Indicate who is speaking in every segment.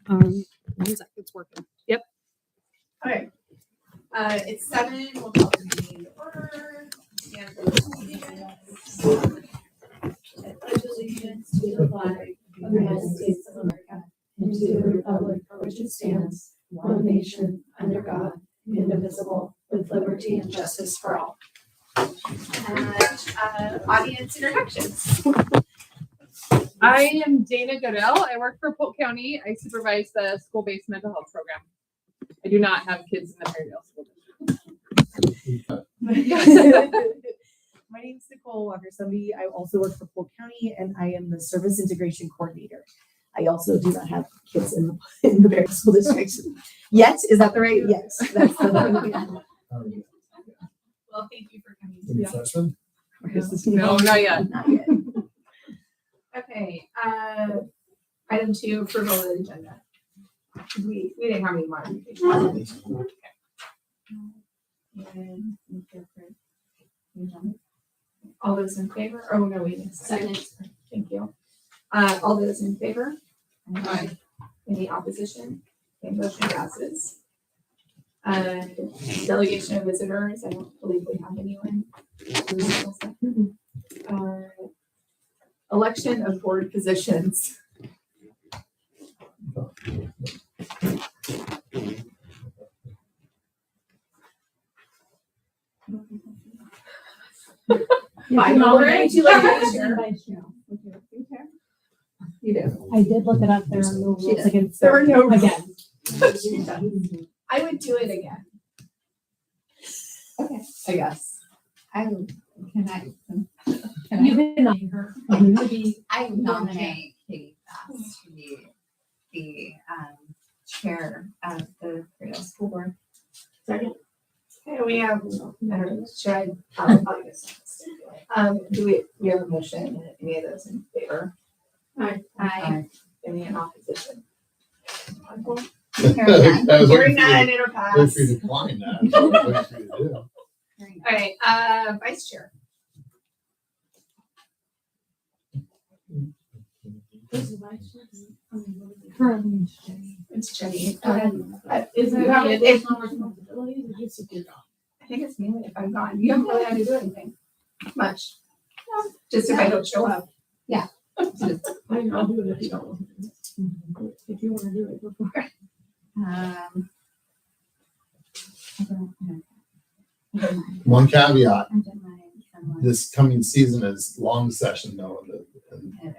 Speaker 1: One sec, it's working. Yep.
Speaker 2: Okay. It's 7. We'll call the meeting to order. Stand for the pledge. I pledge allegiance to the flag of the United States of America and to the republic for which it stands, one nation, under God, indivisible, with liberty and justice for all. And audience introductions.
Speaker 3: I am Dana Goodell. I work for Polk County. I supervise the school-based mental health program. I do not have kids in the Perrydale School District.
Speaker 4: My name is Nicole Walker-Sumby. I also work for Polk County, and I am the service integration coordinator. I also do not have kids in the Perrydale School District yet. Is that the right? Yes, that's the right.
Speaker 2: Well, thank you for coming.
Speaker 5: Any freshmen?
Speaker 3: No, not yet.
Speaker 4: Not yet.
Speaker 2: Okay. Item 2, approval of the agenda. We didn't have any modifications. And all those in favor? Oh no, wait a second. Thank you. All those in favor?
Speaker 3: Aye.
Speaker 2: Any opposition? Okay, motion passes. Delegation of visitors. I don't believe we have anyone. Election of board positions. Fine, already. You do.
Speaker 1: I did look it up. There are no
Speaker 2: She
Speaker 1: rules
Speaker 2: did.
Speaker 1: against
Speaker 2: There were no
Speaker 1: again.
Speaker 2: I would do it again. Okay, I guess.
Speaker 6: You
Speaker 1: can nominate her.
Speaker 6: I nominate Katie Bass to be the chair of the Perrydale School Board.
Speaker 2: Second. Okay, we have, I don't know, should I, I'll do this. Do we have a motion, any of those in favor?
Speaker 6: Aye.
Speaker 2: Any in opposition?
Speaker 6: Hearing none.
Speaker 5: I was
Speaker 2: Hearing
Speaker 5: waiting for
Speaker 2: none,
Speaker 5: you
Speaker 2: it'll
Speaker 5: to
Speaker 2: pass.
Speaker 5: decline that. I was waiting for you to do.
Speaker 6: Hearing none.
Speaker 2: Okay, vice chair.
Speaker 1: Currently.
Speaker 2: It's Jenny.
Speaker 1: Is
Speaker 2: You
Speaker 1: it
Speaker 2: have-
Speaker 1: any
Speaker 2: if-
Speaker 1: additional responsibilities or just if you're gone?
Speaker 2: I think it's mainly if I'm gone. You don't really have to do anything much. Just if I don't show up.
Speaker 1: I mean, I'll do it if you don't want to do it. If you want to do it, go for it.
Speaker 6: I don't know.
Speaker 5: One caveat,
Speaker 6: I don't mind someone.
Speaker 5: this coming season is long session though. And
Speaker 6: Uh,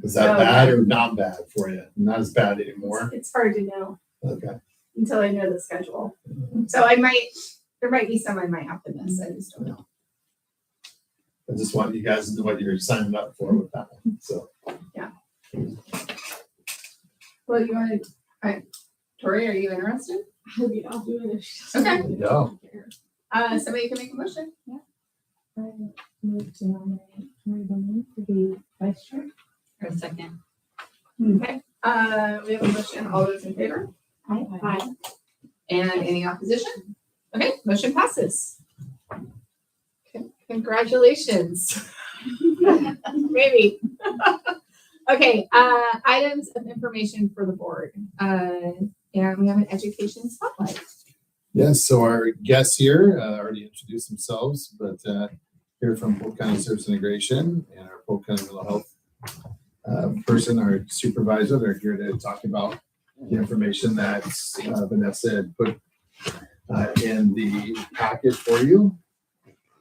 Speaker 5: is that
Speaker 2: Oh,
Speaker 5: bad or not bad for you? Not as bad anymore?
Speaker 2: It's hard to know
Speaker 5: Okay.
Speaker 2: until I know the schedule. So there might be some I might have to miss. I just don't know.
Speaker 5: I just want you guys to know what you're signing up for with that one, so.
Speaker 2: Well, you want to, Tori, are you interested?
Speaker 1: I'll do it if she
Speaker 2: Okay.
Speaker 1: doesn't.
Speaker 5: Yeah.
Speaker 2: Somebody can make a motion.
Speaker 1: I move to nominate Tori Bowman to be vice chair.
Speaker 6: For a second.
Speaker 2: Okay. We have a motion. All those in favor?
Speaker 1: Aye.
Speaker 2: And any opposition? Okay, motion passes. Congratulations. Maybe. Okay, items of information for the board. And we have an education spotlight.
Speaker 5: Yes, so our guests here already introduced themselves, but here from Polk County Service Integration and our Polk County Mental Health person, our supervisor, they're here to talk about the information that Vanessa had put in the packet for you.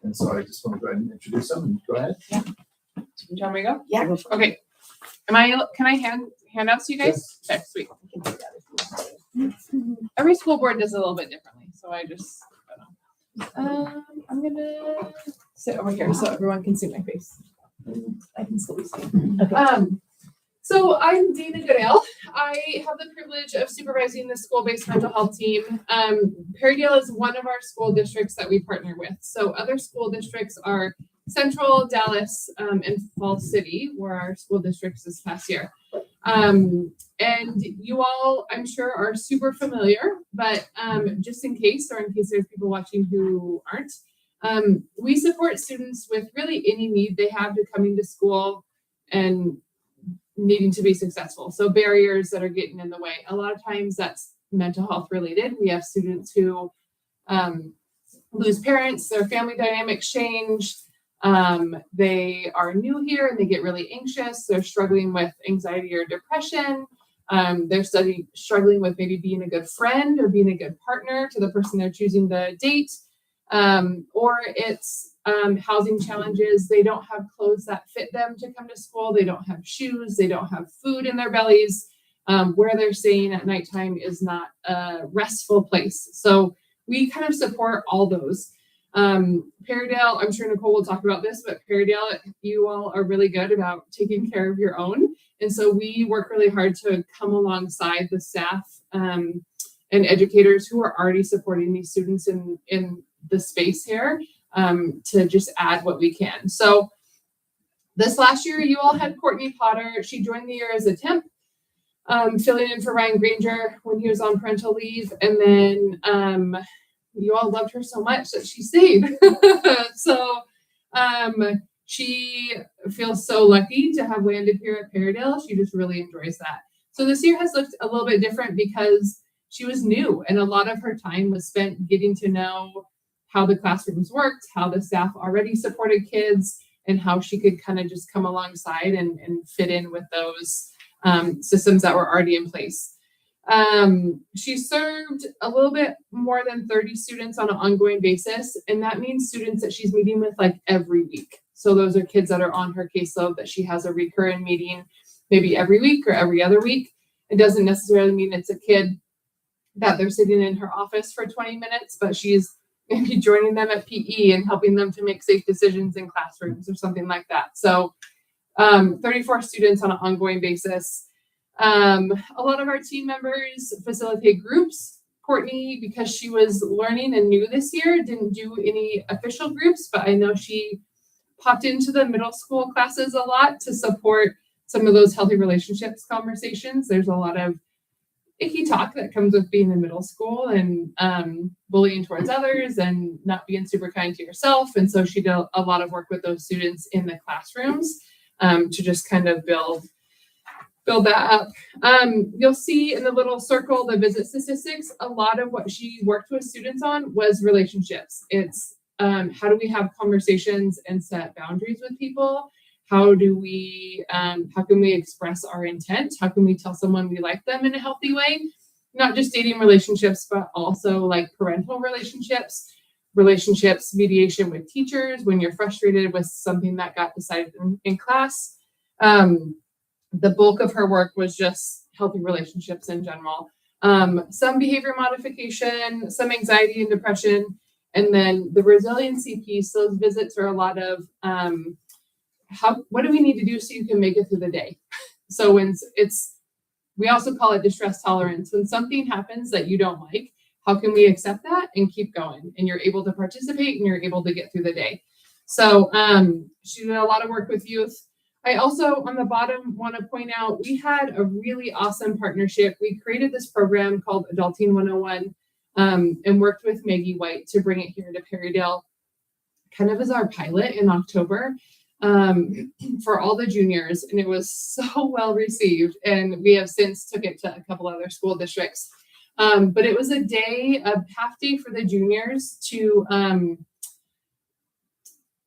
Speaker 5: And so I just want to go ahead and introduce them and go ahead.
Speaker 3: Do you want me to go?
Speaker 2: Yeah.
Speaker 3: Okay. Can I hand out to you guys? Okay, sweet. Every school board does it a little bit differently, so I just, I'm gonna sit over here so everyone can see my face. I can still be seen.
Speaker 1: Okay.
Speaker 3: So I'm Dana Goodell. I have the privilege of supervising the school-based mental health team. Perrydale is one of our school districts that we partner with. So other school districts are Central, Dallas, and Falls City, where our school districts this past year. And you all, I'm sure, are super familiar, but just in case there's people watching who aren't, we support students with really any need they have to coming to school and needing to be successful. So barriers that are getting in the way. A lot of times that's mental health related. We have students who lose parents, their family dynamics change. They are new here and they get really anxious. They're struggling with anxiety or depression. They're struggling with maybe being a good friend or being a good partner to the person they're choosing to date. Or it's housing challenges. They don't have clothes that fit them to come to school. They don't have shoes. They don't have food in their bellies. Where they're staying at nighttime is not a restful place. So we kind of support all those. Perrydale, I'm sure Nicole will talk about this, but Perrydale, you all are really good about taking care of your own. And so we work really hard to come alongside the staff and educators who are already supporting these students in the space here to just add what we can. So this last year, you all had Courtney Potter. She joined the year as a temp, filling in for Ryan Granger when he was on parental leave. And then you all loved her so much that she stayed. So she feels so lucky to have landed here at Perrydale. She just really enjoys that. So this year has looked a little bit different because she was new and a lot of her time was spent getting to know how the classrooms worked, how the staff already supported kids, and how she could kind of just come alongside and fit in with those systems that were already in place. She served a little bit more than 30 students on an ongoing basis, and that means students that she's meeting with like every week. So those are kids that are on her caseload that she has a recurring meeting maybe every week or every other week. It doesn't necessarily mean it's a kid that they're sitting in her office for 20 minutes, but she's maybe joining them at PE and helping them to make safe decisions in classrooms or something like that. So 34 students on an ongoing basis. A lot of our team members facilitate groups. Courtney, because she was learning and new this year, didn't do any official groups, but I know she popped into the middle school classes a lot to support some of those healthy relationships conversations. There's a lot of icky talk that comes with being in middle school and bullying towards others and not being super kind to yourself. And so she did a lot of work with those students in the classrooms to just kind of build that up. You'll see in the little circle, the visit statistics, a lot of what she worked with students on was relationships. It's how do we have conversations and set boundaries with people? How can we express our intent? How can we tell someone we like them in a healthy way? Not just dating relationships, but also like parental relationships, mediation with teachers when you're frustrated with something that got decided in class. The bulk of her work was just healthy relationships in general. Some behavior modification, some anxiety and depression, and then the resiliency piece. Those visits are a lot of what do we need to do so you can make it through the day? So we also call it distress tolerance. When something happens that you don't like, how can we accept that and keep going? And you're able to participate and you're able to get through the day. So she did a lot of work with youth. I also, on the bottom, want to point out, we had a really awesome partnership. We created this program called Adulting 101 and worked with Maggie White to bring it here to Perrydale, kind of as our pilot in October for all the juniors. And it was so well received. And we have since took it to a couple other school districts. But it was a half day for the juniors to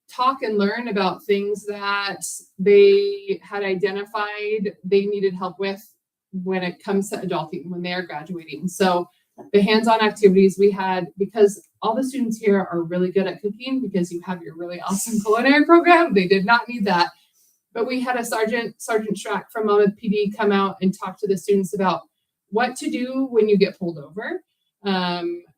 Speaker 3: talk and learn about things that they had identified they needed help with when it comes to adulting, when they are graduating. So the hands-on activities we had, because all the students here are really good at cooking because you have your really awesome culinary program. They did not need that. But we had a Sergeant Strack from Monmouth PD come out and talk to the students about what to do when you get pulled over.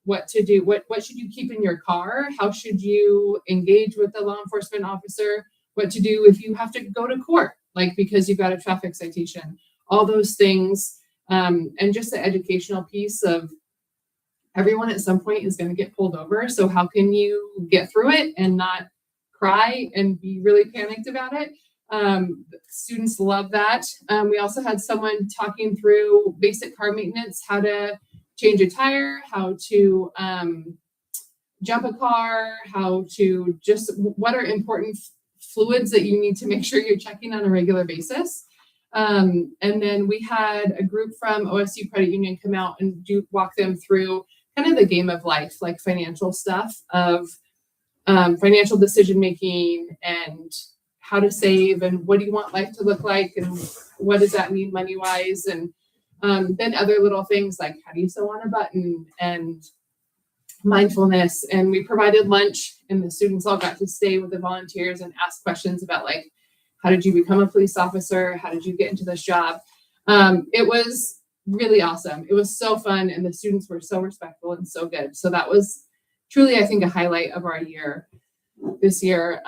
Speaker 3: What to do, what should you keep in your car? How should you engage with the law enforcement officer? What to do if you have to go to court, like because you got a traffic citation, all those things. And just the educational piece of everyone at some point is going to get pulled over. So how can you get through it and not cry and be really panicked about it? Students love that. We also had someone talking through basic car maintenance, how to change a tire, how to jump a car, how to what are important fluids that you need to make sure you're checking on a regular basis. And then we had a group from OSU Credit Union come out and walk them through kind of the game of life, like financial stuff of financial decision making and how to save and what do you want life to look like and what does that mean money wise, and then other little things like how do you sew on a button and mindfulness. And we provided lunch, and the students all got to stay with the volunteers and ask questions about like, how did you become a police officer? How did you get into this job? It was really awesome. It was so fun, and the students were so respectful and so good. So that was truly, I think, a highlight of our year this year.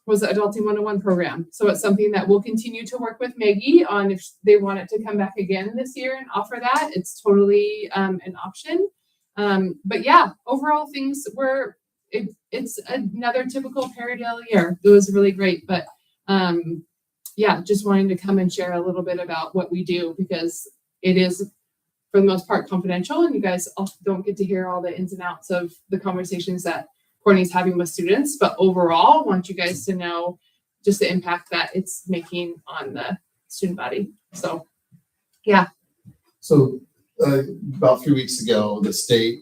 Speaker 3: Was the Adulting 101 program. So it's something that we'll continue to work with Maggie on if they want it to come back again this year and offer that. It's totally an option. But yeah, overall things were, it's another typical Paradale year. It was really great. But yeah, just wanting to come and share a little bit about what we do, because it is for the most part confidential, and you guys don't get to hear all the ins and outs of the conversations that Courtney's having with students, but overall, I want you guys to know just the impact that it's making on the student body. So, yeah.
Speaker 5: So about 3 weeks ago, the state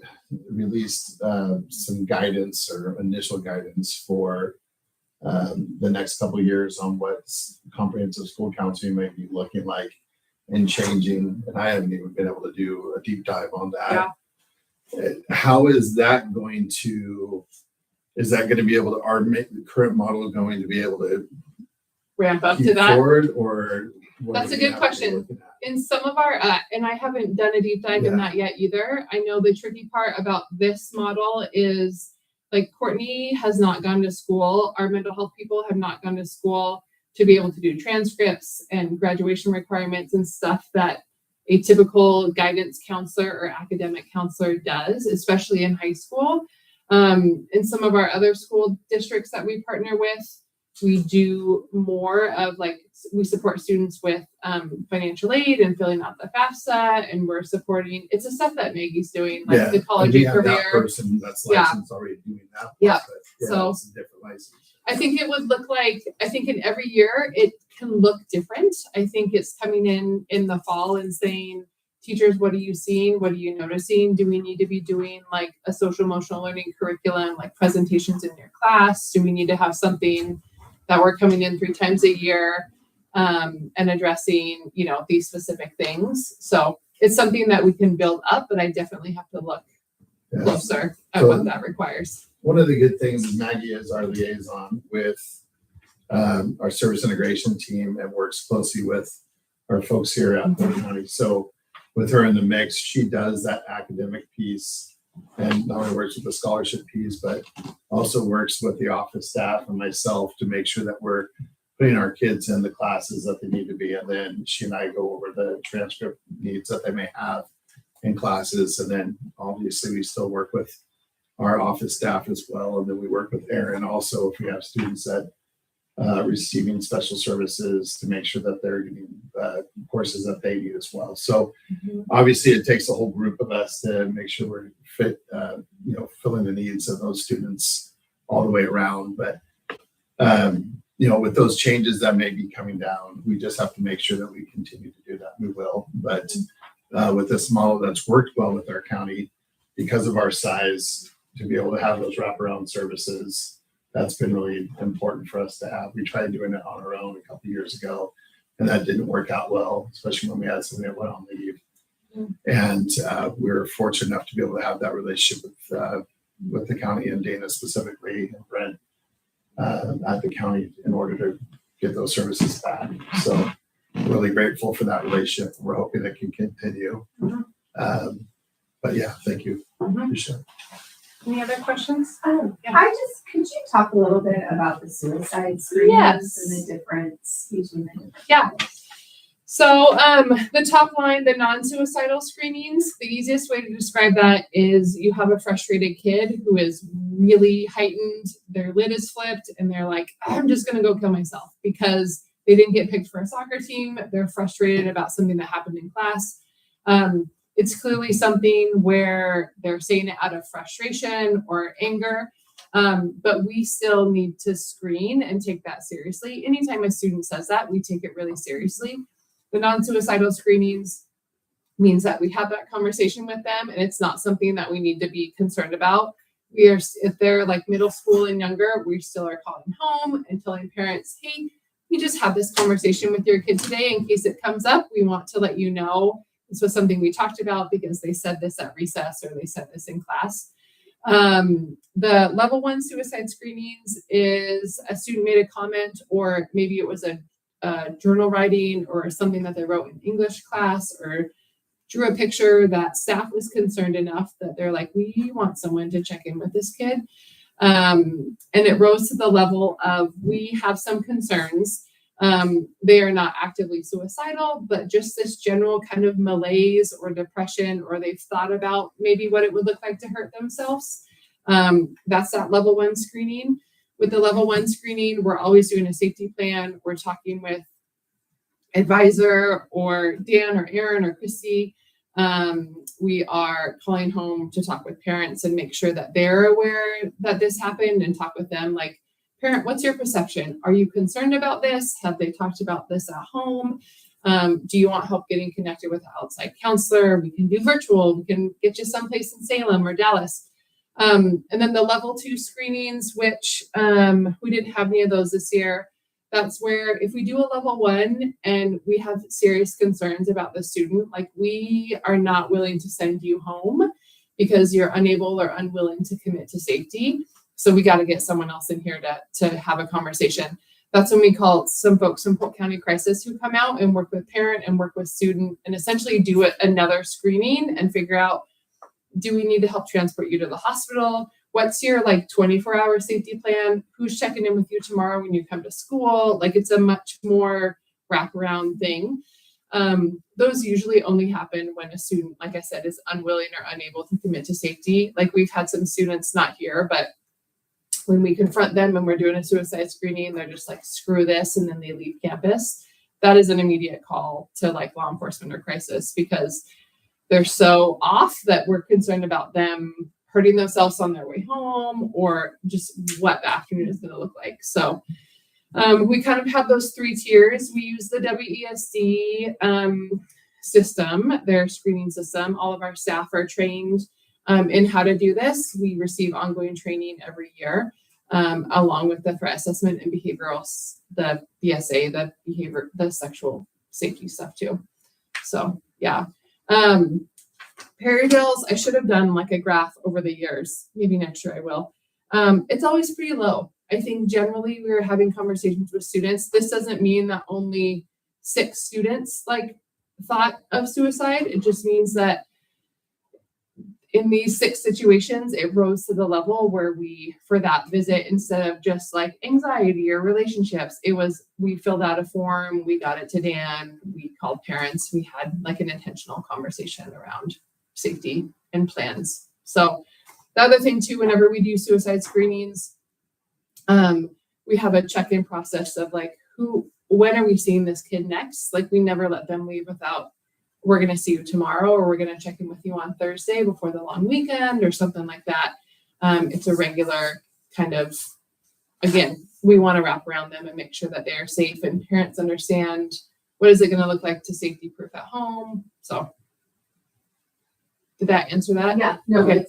Speaker 5: released some guidance or initial guidance for the next couple of years on what comprehensive school counseling may be looking like and changing. And I haven't even been able to do a deep dive on that. Yeah. How is that going to? Is that going to be able to, the current model going to be able to
Speaker 3: ramp up to that?
Speaker 5: Forward, or
Speaker 3: that's a good question. In some of our, and I haven't done a deep dive in that yet either. I know the tricky part about this model is like Courtney has not gone to school. Our mental health people have not gone to school to be able to do transcripts and graduation requirements and stuff that a typical guidance counselor or academic counselor does, especially in high school. In some of our other school districts that we partner with, we do more of like, we support students with financial aid and filling out the FAFSA, and we're supporting, it's the stuff that Maggie's doing, like the college and career.
Speaker 5: That person that's licensed already doing that.
Speaker 3: Yeah. So
Speaker 5: it's a different license.
Speaker 3: I think it would look like, I think in every year it can look different. I think it's coming in the fall and saying, teachers, what are you seeing? What are you noticing? Do we need to be doing like a social emotional learning curriculum, like presentations in your class? Do we need to have something that we're coming in 3 times a year and addressing, these specific things? So it's something that we can build up, but I definitely have to look closer at what that requires.
Speaker 5: One of the good things is Maggie is our liaison with our service integration team and works closely with our folks here at Polk County. So with her in the mix, she does that academic piece and not only works with the scholarship piece, but also works with the office staff and myself to make sure that we're putting our kids in the classes that they need to be. And then she and I go over the transcript needs that they may have in classes. And then obviously we still work with our office staff as well. And then we work with Erin also if we have students that receiving special services to make sure that they're getting courses that they need as well. So obviously it takes a whole group of us to make sure we're fit, filling the needs of those students all the way around. But, with those changes that may be coming down, we just have to make sure that we continue to do that. We will. But with this model that's worked well with our county, because of our size, to be able to have those wraparound services, that's been really important for us to have. We tried doing it on our own a couple of years ago, and that didn't work out well, especially when we had somebody that went on leave. And we were fortunate enough to be able to have that relationship with the county and Dana specifically, and Brent at the county in order to get those services back. So really grateful for that relationship. We're hoping it can continue. But yeah, thank you. Appreciate it.
Speaker 3: Any other questions?
Speaker 6: Could you talk a little bit about the suicide screenings and the difference between the different?
Speaker 3: Yeah. So the top line, the non-suicidal screenings, the easiest way to describe that is you have a frustrated kid who is really heightened, their lid is flipped, and they're like, I'm just going to go kill myself because they didn't get picked for a soccer team. They're frustrated about something that happened in class. It's clearly something where they're saying it out of frustration or anger, but we still need to screen and take that seriously. Anytime a student says that, we take it really seriously. The non-suicidal screenings means that we have that conversation with them and it's not something that we need to be concerned about. If they're like middle school and younger, we still are calling home and telling parents, hey, we just had this conversation with your kid today. In case it comes up, we want to let you know this was something we talked about because they said this at recess or they said this in class. The level 1 suicide screenings is a student made a comment, or maybe it was a journal writing or something that they wrote in English class, or drew a picture that staff was concerned enough that they're like, we want someone to check in with this kid. And it rose to the level of, we have some concerns. They are not actively suicidal, but just this general kind of malaise or depression, or they've thought about maybe what it would look like to hurt themselves. That's that level 1 screening. With the level 1 screening, we're always doing a safety plan. We're talking with advisor or Dan or Aaron or Christy. We are calling home to talk with parents and make sure that they're aware that this happened, and talk with them like, parent, what's your perception? Are you concerned about this? Have they talked about this at home? Do you want help getting connected with an outside counselor? We can do virtual. We can get you someplace in Salem or Dallas. And then the level 2 screenings, which we didn't have any of those this year. That's where if we do a level 1 and we have serious concerns about the student, like, we are not willing to send you home because you're unable or unwilling to commit to safety. So we got to get someone else in here to have a conversation. That's when we call some folks from Polk County Crisis who come out and work with parent and work with student and essentially do another screening and figure out, do we need to help transport you to the hospital? What's your 24-hour safety plan? Who's checking in with you tomorrow when you come to school? Like, it's a much more wraparound thing. Those usually only happen when a student, like I said, is unwilling or unable to commit to safety. Like, we've had some students, not here, but when we confront them and we're doing a suicide screening, they're just like, screw this, and then they leave campus. That is an immediate call to law enforcement or crisis, because they're so off that we're concerned about them hurting themselves on their way home, or just what the afternoon is going to look like. So we kind of have those 3 tiers. We use the WESD system, their screening system. All of our staff are trained in how to do this. We receive ongoing training every year, along with the threat assessment and behavioral, the BSA, the sexual safety stuff too. So yeah. Perrydale's, I should have done a graph over the years. Maybe next year I will. It's always pretty low. I think generally we're having conversations with students. This doesn't mean that only 6 students thought of suicide. It just means that in these 6 situations, it rose to the level where for that visit, instead of just anxiety or relationships, it was, we filled out a form, we got it to Dan, we called parents, we had an intentional conversation around safety and plans. So the other thing too, whenever we do suicide screenings, we have a check-in process of when are we seeing this kid next? We never let them leave without, we're going to see you tomorrow, or we're going to check in with you on Thursday before the long weekend or something like that. It's a regular kind of, again, we want to wrap around them and make sure that they are safe, and parents understand what is it going to look like to safety proof at home. So did that answer that?
Speaker 7: Yeah, no,
Speaker 3: Okay.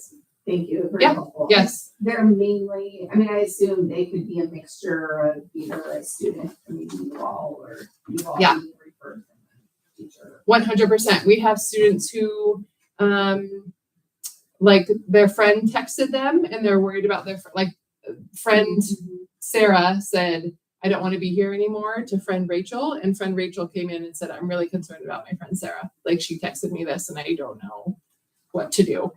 Speaker 7: Thank you, very
Speaker 3: Yeah,
Speaker 7: helpful.
Speaker 3: yes.
Speaker 7: They're mainly, I assume they could be a mixture of either a student, maybe you all, or you all
Speaker 3: Yeah.
Speaker 7: being referred from a teacher.
Speaker 3: 100%. We have students who, their friend texted them and they're worried about their, friend Sarah said, I don't want to be here anymore, to friend Rachel. And friend Rachel came in and said, I'm really concerned about my friend Sarah. She texted me this and I don't know what to do.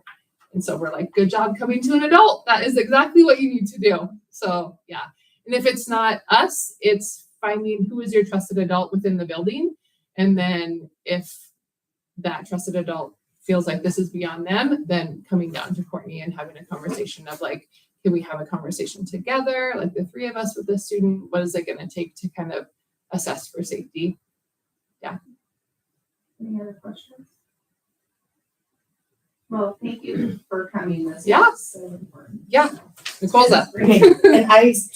Speaker 3: And so we're good job coming to an adult. That is exactly what you need to do. So yeah. And if it's not us, it's finding who is your trusted adult within the building. And then if that trusted adult feels like this is beyond them, then coming down to Courtney and having a conversation of can we have a conversation together? The 3 of us with the student, what is it going to take to kind of assess for safety? Yeah.
Speaker 7: Any other questions? Well, thank you for coming. This
Speaker 3: Yeah.
Speaker 7: is so important.
Speaker 3: Yeah. Nicole's up.
Speaker 4: Okay, and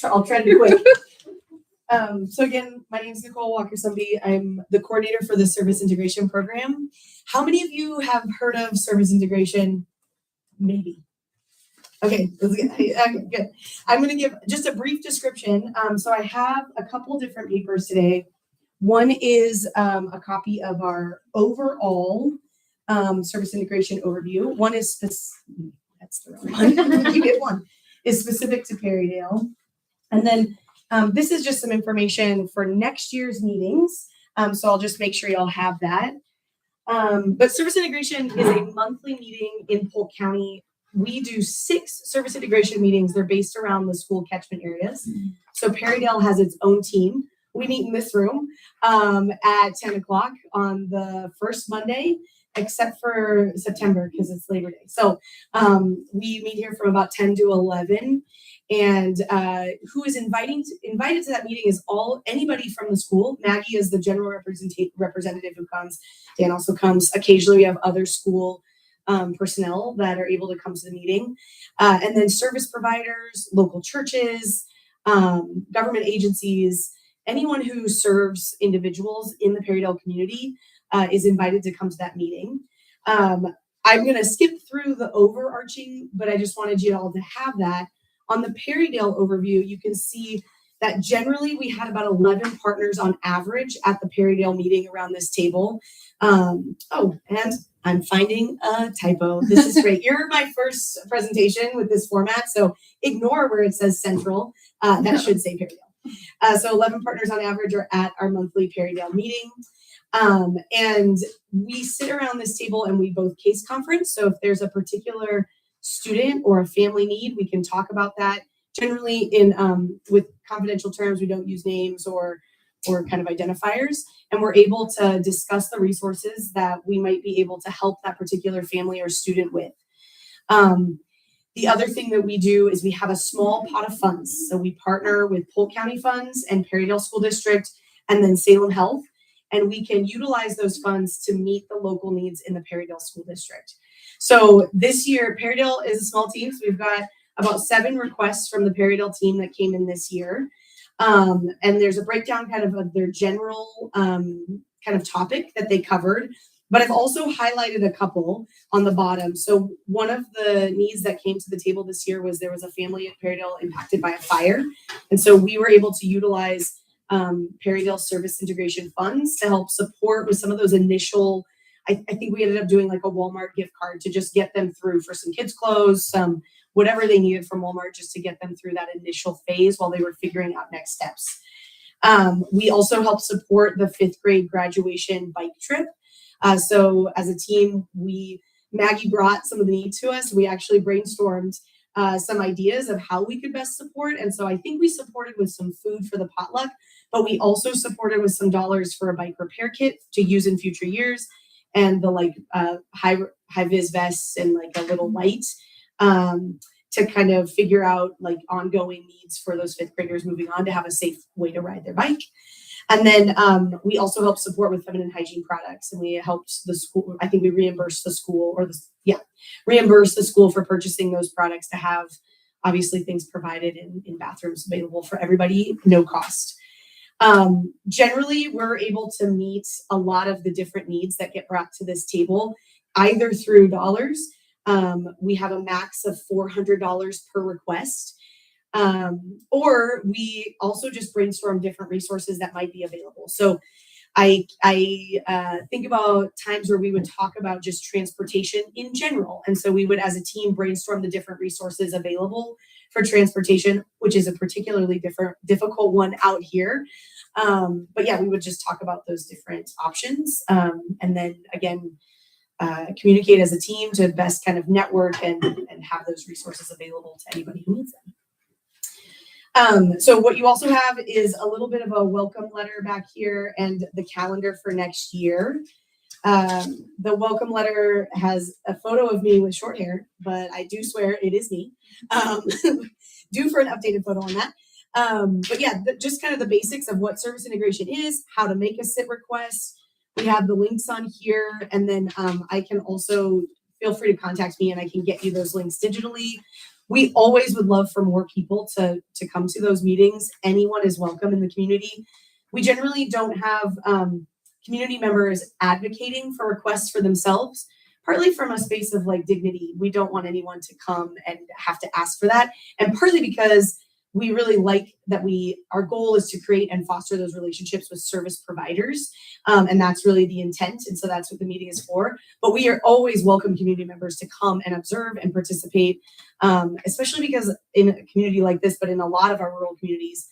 Speaker 4: I'll try to be quick. So again, my name is Nicole Walker-Sumby. I'm the coordinator for the Service Integration Program. How many of you have heard of service integration? Maybe. Okay, that's good. Okay, good. I'm going to give just a brief description. So I have a couple different papers today. One is a copy of our overall service integration overview. One is that's the wrong one. You get one. Is specific to Perrydale, and then this is just some information for next year's meetings. So I'll just make sure y'all have that. But service integration is a monthly meeting in Polk County. We do 6 service integration meetings. They're based around the school catchment areas. So Perrydale has its own team. We meet in this room at 10 o'clock on the first Monday, except for September because it's Labor Day. So we meet here from about 10 to 11. And who is invited to that meeting is anybody from the school. Maggie is the general representative who comes. Dan also comes. Occasionally we have other school personnel that are able to come to the meeting. And then service providers, local churches, government agencies, anyone who serves individuals in the Perrydale community is invited to come to that meeting. I'm going to skip through the overarching, but I just wanted you all to have that. On the Perrydale overview, you can see that generally we had about 11 partners on average at the Perrydale meeting around this table. And I'm finding a typo. This is great. You're my first presentation with this format, so ignore where it says central. That should say Perrydale. So 11 partners on average are at our monthly Perrydale meeting. And we sit around this table and we both case conference. So if there's a particular student or a family need, we can talk about that. Generally in with confidential terms, we don't use names or kind of identifiers, and we're able to discuss the resources that we might be able to help that particular family or student with. The other thing that we do is we have a small pot of funds. So we partner with Polk County Funds and Perrydale School District and then Salem Health, and we can utilize those funds to meet the local needs in the Perrydale School District. So this year, Perrydale is a small team, so we've got about 7 requests from the Perrydale team that came in this year. And there's a breakdown kind of their general kind of topic that they covered, but I've also highlighted a couple on the bottom. So one of the needs that came to the table this year was there was a family at Perrydale impacted by a fire. And so we were able to utilize Perrydale service integration funds to help support with some of those initial, I think we ended up doing like a Walmart gift card to just get them through for some kids' clothes, some whatever they needed from Walmart just to get them through that initial phase while they were figuring out next steps. We also help support the 5th grade graduation bike trip. So as a team, Maggie brought some of the needs to us. We actually brainstormed some ideas of how we could best support. And so I think we supported with some food for the potluck, but we also supported with some dollars for a bike repair kit to use in future years. And the high vis vests and like a little light to kind of figure out like ongoing needs for those 5th graders moving on to have a safe way to ride their bike. And then we also help support with feminine hygiene products, and we helped the school. I think we reimbursed the school reimbursed the school for purchasing those products to have obviously things provided in bathrooms available for everybody, no cost. Generally, we're able to meet a lot of the different needs that get brought to this table, either through dollars. We have a max of $400 per request, or we also just brainstorm different resources that might be available. So I think about times where we would talk about just transportation in general. And so we would, as a team, brainstorm the different resources available for transportation, which is a particularly difficult one out here. But yeah, we would just talk about those different options. And then again, communicate as a team to best kind of network and have those resources available to anybody who needs them. So what you also have is a little bit of a welcome letter back here and the calendar for next year. The welcome letter has a photo of me with short hair, but I do swear it is me. Due for an updated photo on that. But yeah, just kind of the basics of what service integration is, how to make a SIT request. We have the links on here, and then I can also feel free to contact me and I can get you those links digitally. We always would love for more people to come to those meetings. Anyone is welcome in the community. We generally don't have community members advocating for requests for themselves, partly from a space of like dignity. We don't want anyone to come and have to ask for that. And partly because we really like that our goal is to create and foster those relationships with service providers. And that's really the intent. And so that's what the meeting is for. But we are always welcome community members to come and observe and participate, especially because in a community like this, but in a lot of our rural communities,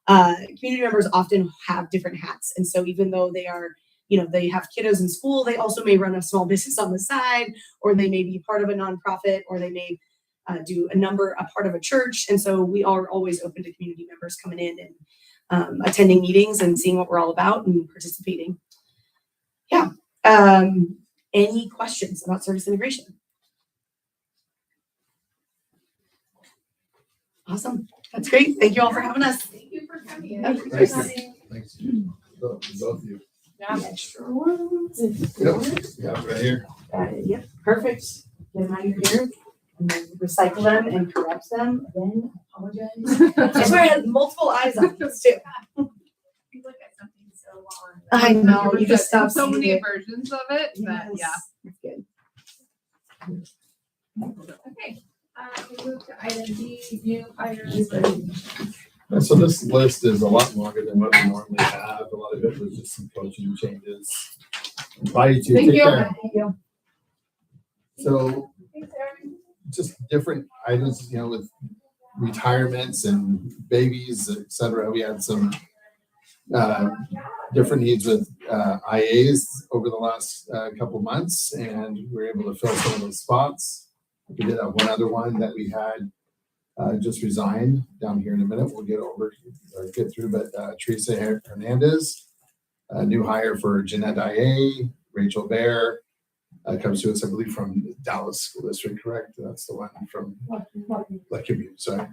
Speaker 4: community members often have different hats. And so even though they are, they have kiddos in school, they also may run a small business on the side, or they may be part of a nonprofit, or they may do a part of a church. And so we are always open to community members coming in and attending meetings and seeing what we're all about and participating. Yeah. Any questions about service integration? Awesome. That's great. Thank you all for having us.
Speaker 2: Thank you for coming.
Speaker 4: Yeah,
Speaker 5: thanks. Thanks. Both of you.
Speaker 3: Yeah.
Speaker 4: Extra ones.
Speaker 5: Yeah, right here.
Speaker 4: Yep, perfect. Get them out of here and then recycle them and correct them. Again, I apologize. I swear I had multiple eyes on this too.
Speaker 2: You look at something so long.
Speaker 4: I know, you just stop
Speaker 3: so
Speaker 4: seeing
Speaker 3: many
Speaker 4: it.
Speaker 3: versions of it, but yeah.
Speaker 4: That's good.
Speaker 2: Okay, we move to item B, new hires.
Speaker 5: So this list is a lot longer than what we normally have. A lot of it was just some coaching changes. Bye, you two.
Speaker 3: Thank
Speaker 5: Take
Speaker 3: you.
Speaker 5: care.
Speaker 4: Thank you.
Speaker 5: So just different items, with retirements and babies, et cetera. We had some different needs with IAs over the last couple months, and we were able to fill some of those spots. We did have one other one that we had just resigned down here in a minute. We'll get through, but Teresa Hernandez, a new hire for Jeanette IA, Rachel Bear, comes to us, I believe, from Dallas School District, correct? That's the one from Lucky, sorry.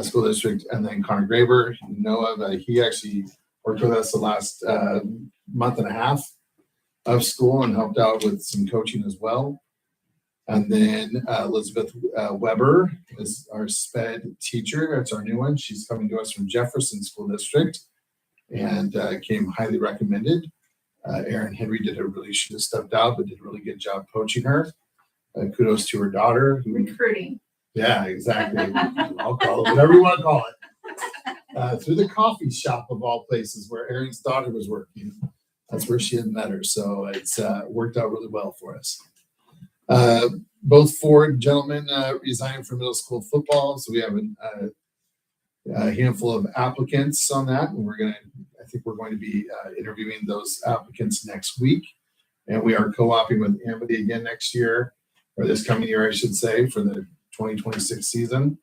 Speaker 5: School District, and then Connor Graber, Noah, he actually worked with us the last month and a half of school and helped out with some coaching as well. And then Elizabeth Weber is our SPED teacher. It's our new one. She's coming to us from Jefferson School District and came highly recommended. Erin Henry should have stepped out, but did a really good job coaching her. Kudos to her daughter.
Speaker 2: Recruiting.
Speaker 5: Yeah, exactly. I'll call it whatever you want to call it. Through the coffee shop of all places where Erin's daughter was working. That's where she had met her. So it's worked out really well for us. Both four gentlemen resigned from middle school football. So we have a handful of applicants on that. And I think we're going to be interviewing those applicants next week. And we are co-oping with Amity again next year, or this coming year, I should say, for the 2026 season.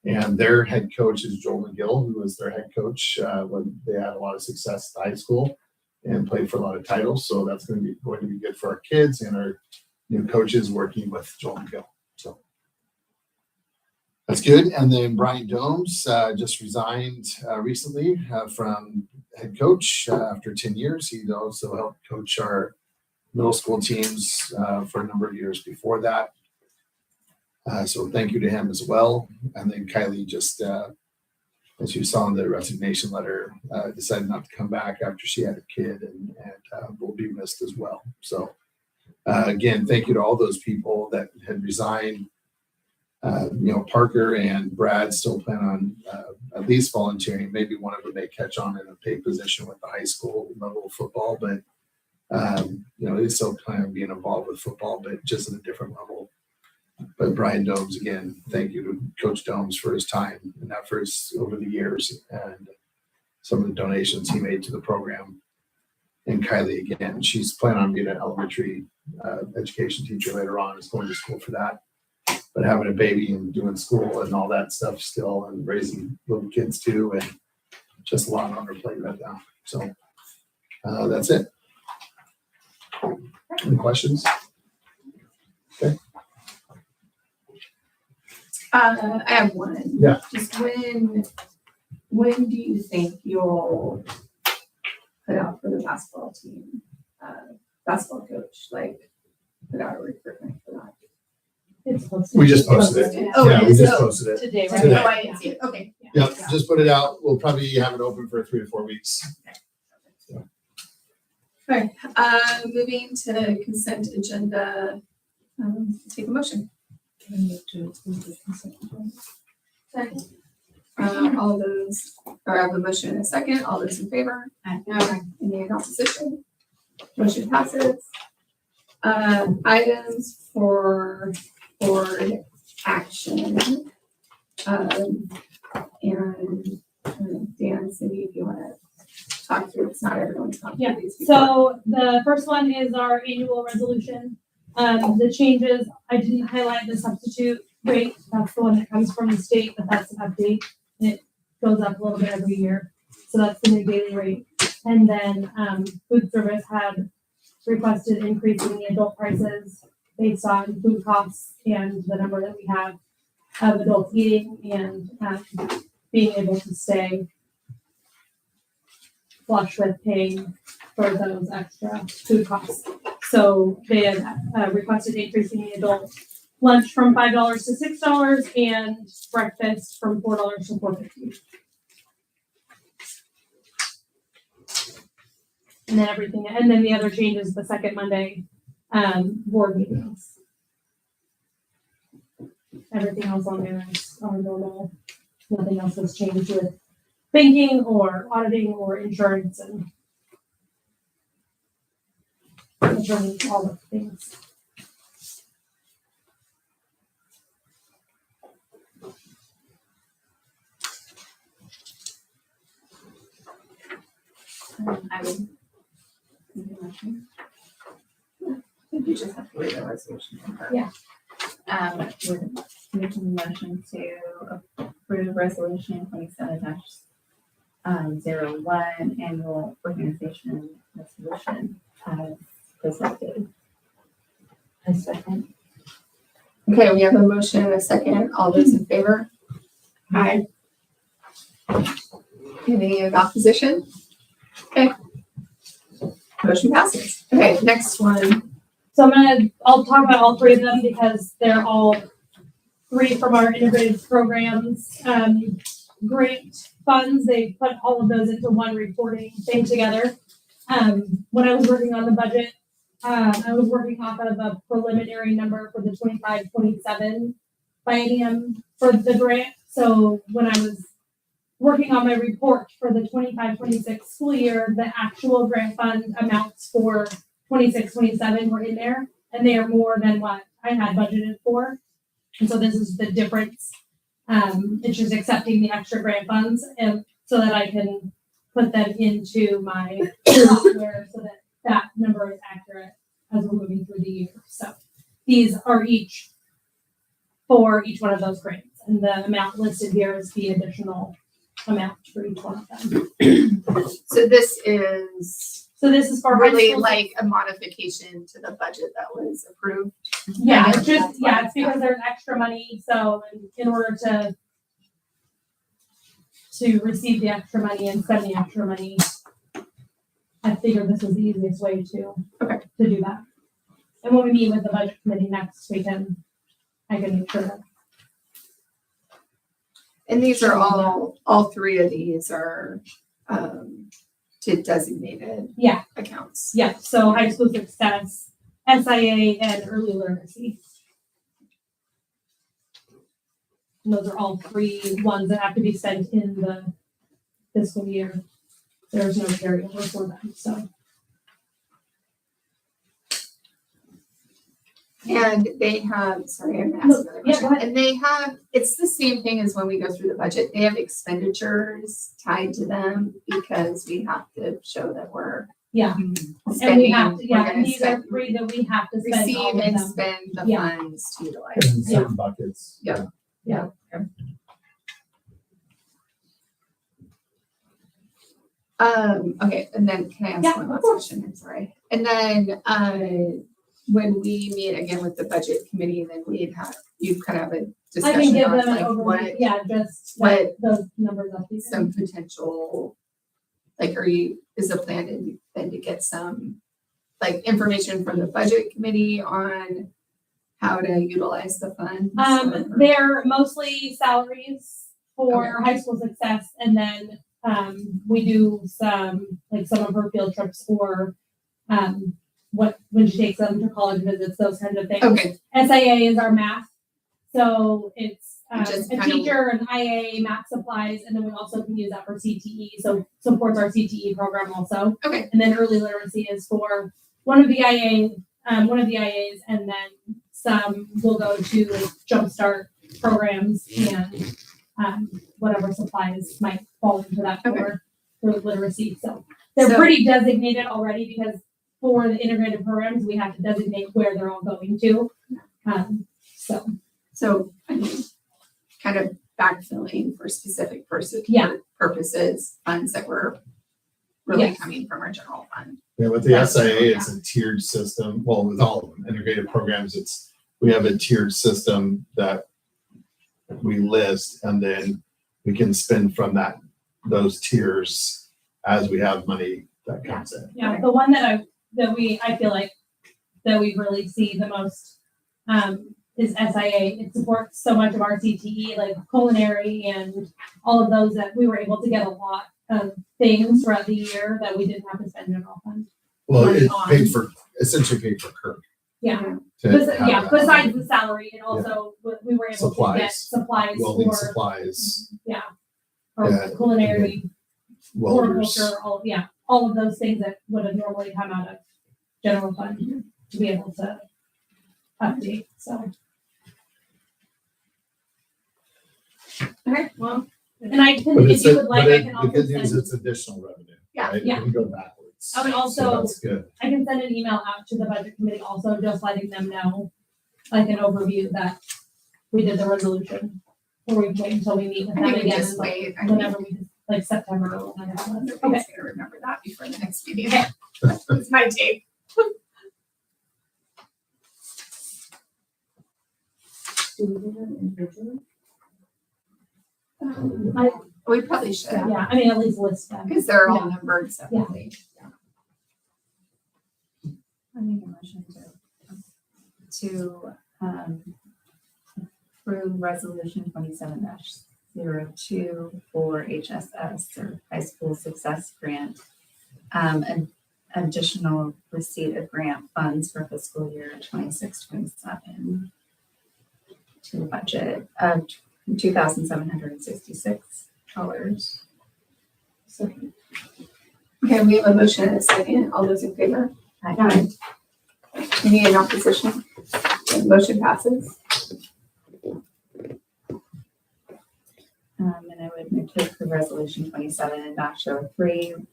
Speaker 5: And their head coach is Joel McGill, who was their head coach when they had a lot of success at high school and played for a lot of titles. So that's going to be good for our kids and our new coaches working with Joel McGill. So that's good. And then Brian Domes just resigned recently from head coach after 10 years. He also helped coach our middle school teams for a number of years before that. So thank you to him as well. And then Kylie just, as you saw in the resignation letter, decided not to come back after she had a kid and will be missed as well. So again, thank you to all those people that had resigned. Parker and Brad still plan on at least volunteering. Maybe one of them may catch on in a paid position with the high school level of football, but they still plan on being involved with football, but just at a different level. But Brian Domes, again, thank you to Coach Domes for his time and efforts over the years and some of the donations he made to the program. And Kylie, again, she's planning on being an elementary education teacher later on, is going to school for that. But having a baby and doing school and all that stuff still and raising little kids too, and just a lot on her plate right now. So that's it. Any questions? Okay.
Speaker 7: I have one.
Speaker 5: Yeah.
Speaker 7: Just when do you think you'll put out for the basketball team, basketball coach, like put out a recruitment for that?
Speaker 1: It's posted.
Speaker 5: We just posted it.
Speaker 7: Oh,
Speaker 5: Yeah,
Speaker 7: it
Speaker 5: we
Speaker 7: is.
Speaker 5: just
Speaker 7: Oh,
Speaker 5: posted it.
Speaker 1: Today, right?
Speaker 5: Today.
Speaker 7: Oh, I didn't see it. Okay.
Speaker 5: Yep, just put it out. We'll probably have it open for 3 to 4 weeks.
Speaker 2: Moving to consent agenda, take a motion. Second. All those, or I have a motion and a second, all those in favor? Any opposition? Motion passes. Items for board action. And Dan, Cindy, if you wanna talk through, it's not everyone's talking
Speaker 8: Yeah,
Speaker 2: through these before.
Speaker 8: So the first one is our annual resolution. The changes, I didn't highlight the substitute rate. That's the one that comes from the state, but that's an update. It goes up a little bit every year. So that's the new daily rate. And then food service had requested increasing the adult prices based on food costs and the number that we have of adults eating and being able to stay flush with paying for those extra food costs. So they had requested increasing the adult lunch from $5 to $6 and breakfast from $4 to $4.50. And then everything, and then the other change is the second Monday board meetings. Everything else on there is our normal. Nothing else has changed with banking or auditing or insurance and insurance, all of the things.
Speaker 6: I would. make a motion.
Speaker 2: You just have to read the resolution.
Speaker 6: We're making a motion to approve resolution 27-01 annual organization resolution as presented.
Speaker 4: A second.
Speaker 2: Okay, we have a motion and a second. All those in favor? Aye. Any opposition? Okay. Motion passes. Okay, next one.
Speaker 8: So I'll talk about all three of them because they're all three from our integrated programs. Grant funds, they put all of those into one reporting thing together. When I was working on the budget, I was working off of a preliminary number for the 25-27 biennium for the grant. So when I was working on my report for the 25-26 school year, the actual grant fund amounts for 26-27 were in there, and they are more than what I had budgeted for. And so this is the difference. It's just accepting the extra grant funds and so that I can put them into my software so that that number is accurate as we're moving through the year. So these are each for each one of those grants, and the amount listed here is the additional amount for each one of them.
Speaker 2: So this is
Speaker 8: So this is for high
Speaker 2: really
Speaker 8: school-
Speaker 2: like a modification to the budget that was approved.
Speaker 8: Yeah,
Speaker 2: Yeah,
Speaker 8: it's just,
Speaker 2: that's
Speaker 8: yeah,
Speaker 2: fine.
Speaker 8: it's because there's extra money, so in order to receive the extra money and spend the extra money, I figured this was the easiest way to do that. And when we meet with the budget committee next, I can make sure that.
Speaker 2: And these are all three of these are to designated
Speaker 8: Yeah.
Speaker 2: accounts.
Speaker 8: Yeah, so high school success, SIA, and early literacy. And those are all three ones that have to be spent in the fiscal year. There's no carryover for them, so.
Speaker 2: And they have, sorry, I'm gonna ask another
Speaker 8: Yeah, go
Speaker 2: question.
Speaker 8: ahead.
Speaker 2: And they have, it's the same thing as when we go through the budget. They have expenditures tied to them because we have to show that we're
Speaker 8: Yeah. And we
Speaker 2: spending.
Speaker 8: have to,
Speaker 2: we're
Speaker 8: yeah,
Speaker 2: gonna
Speaker 8: and these are
Speaker 2: spend-
Speaker 8: three that we have to spend all
Speaker 2: Receive
Speaker 8: of
Speaker 2: and
Speaker 8: them.
Speaker 2: spend the
Speaker 8: Yeah.
Speaker 2: funds to utilize.
Speaker 5: In certain buckets.
Speaker 2: Yeah. Okay, and then can I ask
Speaker 8: Yeah,
Speaker 2: one
Speaker 8: of
Speaker 2: last
Speaker 8: course.
Speaker 2: question? I'm sorry. And then, when we meet again with the budget committee, then you kind of have a
Speaker 8: I can
Speaker 2: discussion
Speaker 8: give
Speaker 2: on
Speaker 8: them an
Speaker 2: like
Speaker 8: overview,
Speaker 2: what,
Speaker 8: yeah, just
Speaker 2: what
Speaker 8: those numbers up.
Speaker 2: some potential, like, is the plan then to get some, like, information from the budget committee on
Speaker 7: how to utilize the funds? or-
Speaker 8: They're mostly salaries for high school success, and then we do some of her field trips or when she takes them to college visits, those kinds of things.
Speaker 7: Okay,
Speaker 8: SIA is our math, so it's
Speaker 7: Just
Speaker 8: a
Speaker 7: kind of-
Speaker 8: teacher, an IA, math supplies, and then we also can use that for CTE, so supports our CTE program also.
Speaker 7: Okay.
Speaker 8: And then early literacy is for one of the IAs, and then some will go to jumpstart programs and whatever supplies might fall into that for literacy. So they're
Speaker 7: So-
Speaker 8: pretty designated already because for the integrated programs, we have to designate where they're all going to.
Speaker 7: so, I mean, kind of backfilling for specific
Speaker 8: Yeah.
Speaker 7: purposes, funds that were really
Speaker 8: Yes.
Speaker 7: coming from our general fund.
Speaker 5: Yeah, with the SIA, it's a tiered system. Well, with all of them, integrated programs, we have a tiered system that we list, and then we can spend from those tiers as we have money that comes in.
Speaker 8: Yeah, the one that I feel like that we really see the most is SIA. It supports so much of our CTE, like culinary and all of those, that we were able to get a lot of things throughout the year that we didn't have to spend general fund.
Speaker 5: Well,
Speaker 8: Money
Speaker 5: it
Speaker 8: on.
Speaker 5: essentially paid for Kirk.
Speaker 8: Yeah,
Speaker 5: to have
Speaker 8: yeah.
Speaker 5: that.
Speaker 8: Besides the salary, it also we were able to get
Speaker 5: Supplies.
Speaker 8: supplies
Speaker 5: Welding
Speaker 8: for
Speaker 5: supplies,
Speaker 8: or
Speaker 5: Yeah.
Speaker 8: culinary,
Speaker 5: welders.
Speaker 8: horticulture, all of those things that would have normally come out of general fund to be able to update. So,
Speaker 7: Okay, well,
Speaker 8: and I can,
Speaker 5: But
Speaker 8: if
Speaker 5: it's,
Speaker 8: you would like, I can
Speaker 5: the
Speaker 8: also
Speaker 5: good news,
Speaker 8: send.
Speaker 5: it's additional revenue,
Speaker 7: Yeah.
Speaker 5: right?
Speaker 8: Yeah.
Speaker 5: It can go backwards.
Speaker 8: I would
Speaker 5: So
Speaker 8: also,
Speaker 5: that's good.
Speaker 8: I can send an email out to the budget committee also, just letting them know, like an overview that we did the resolution. Or we can wait until we meet with
Speaker 7: I
Speaker 8: them
Speaker 7: think we
Speaker 8: again,
Speaker 7: just wait. I mean,
Speaker 8: whenever we, like September or whenever. it was.
Speaker 7: everybody's
Speaker 8: Okay.
Speaker 7: gonna remember that before the next meeting.
Speaker 8: Okay.
Speaker 7: It's my tape. We probably should,
Speaker 8: Yeah, I mean, at least list them.
Speaker 7: because they're all numbered separately.
Speaker 6: I make a motion to approve resolution 27-02 for HSS or High School Success Grant. An additional receipt of grant funds for fiscal year 26-27 to a budget of $2,766.
Speaker 7: Okay, we have a motion and a second. All those in favor? Aye. Any in opposition? The motion passes.
Speaker 6: And I would move to approve resolution 27-03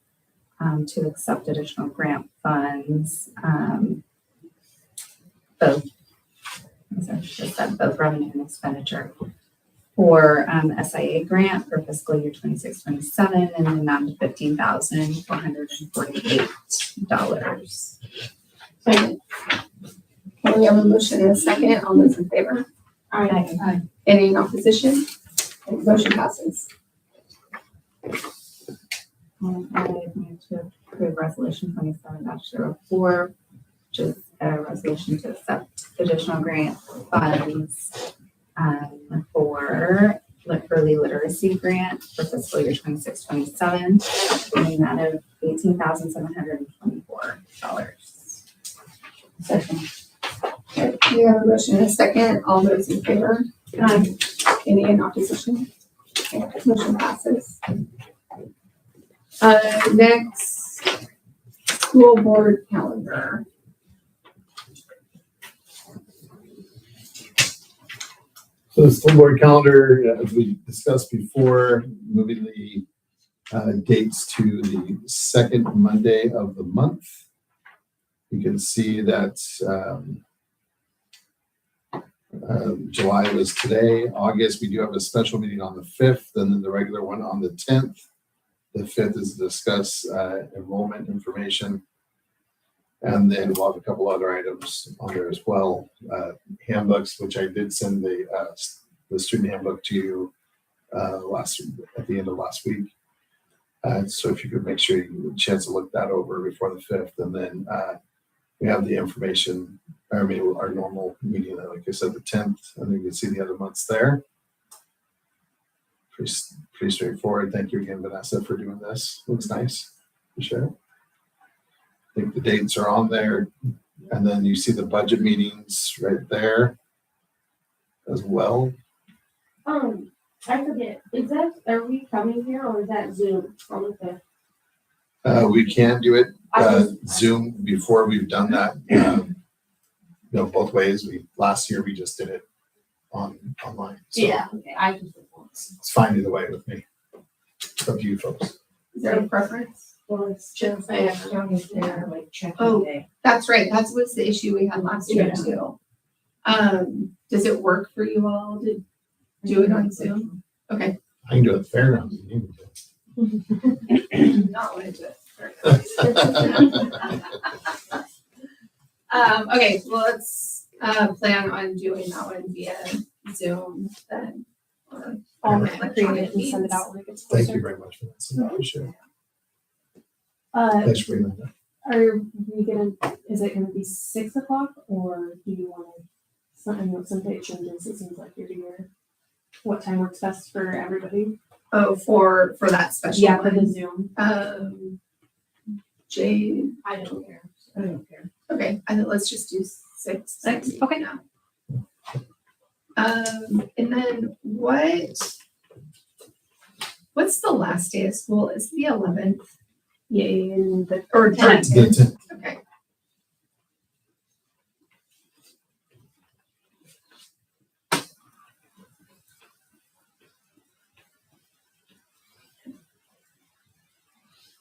Speaker 6: to accept additional grant funds, both, as I just said, both revenue and expenditure for SIA grant for fiscal year 26-27 in the amount of $15,448.
Speaker 7: Second. Okay, we have a motion and a second. All those in favor?
Speaker 6: Aye.
Speaker 7: Any in opposition? And motion passes.
Speaker 6: And I would move to approve resolution 27-04, which is a resolution to accept additional grant funds for early literacy grant for fiscal year 26-27 in the amount of $18,724.
Speaker 7: Second. Okay, we have a motion and a second. All those in favor? Aye. Any in opposition? Okay, motion passes. Next, school board calendar.
Speaker 5: So the school board calendar, as we discussed before, moving the dates to the second Monday of the month. You can see that July was today. August, we do have a special meeting on the 5th, and then the regular one on the 10th. The 5th is to discuss enrollment information. And then we'll have a couple other items on there as well. Handbooks, which I did send the student handbook to you at the end of last week. So if you could make sure you get a chance to look that over before the 5th. And then we have the information, I mean, our normal meeting, like I said, the 10th, and you can see the other months there. Pretty straightforward. Thank you again, Vanessa, for doing this. Looks nice. For sure. I think the dates are on there, and then you see the budget meetings right there as well.
Speaker 1: I forget, are we coming here or is that Zoom on the fifth?
Speaker 5: We can do it Zoom before we've done that. Both ways. Last year we just did it online. So
Speaker 1: Yeah, okay, I just.
Speaker 5: it's fine either way with me. It's up to you folks.
Speaker 7: Is there a preference?
Speaker 1: Well, it's just, I have counties there, like checking
Speaker 7: Oh.
Speaker 1: day.
Speaker 7: That's right. That's what's the issue we had last year too. Does it work for you all to do it on Zoom? Okay.
Speaker 5: I can do it fair. Not
Speaker 7: Not want to do it. Okay, well, let's plan on doing that one via Zoom then. or
Speaker 8: I'll
Speaker 7: electronic
Speaker 8: create it and send it
Speaker 7: means.
Speaker 8: out when it gets
Speaker 5: Thank
Speaker 8: closer.
Speaker 5: you very much for that. So I appreciate it.
Speaker 8: Uh,
Speaker 5: Thanks for bringing that up.
Speaker 8: are we gonna, is it gonna be 6 o'clock or do you wanna, I know some day it changes, it seems like year to year. What time works best for everybody?
Speaker 7: Oh, for that special
Speaker 8: Yeah, for the
Speaker 7: one.
Speaker 8: Zoom.
Speaker 7: Jay,
Speaker 1: I don't care. I don't care.
Speaker 7: okay, I think let's just do 6.
Speaker 8: Okay.
Speaker 7: Yeah. And then what's the last day of school? Is it the 11th?
Speaker 8: Yay, and the
Speaker 7: Or
Speaker 8: 10th.
Speaker 7: 10th? Okay.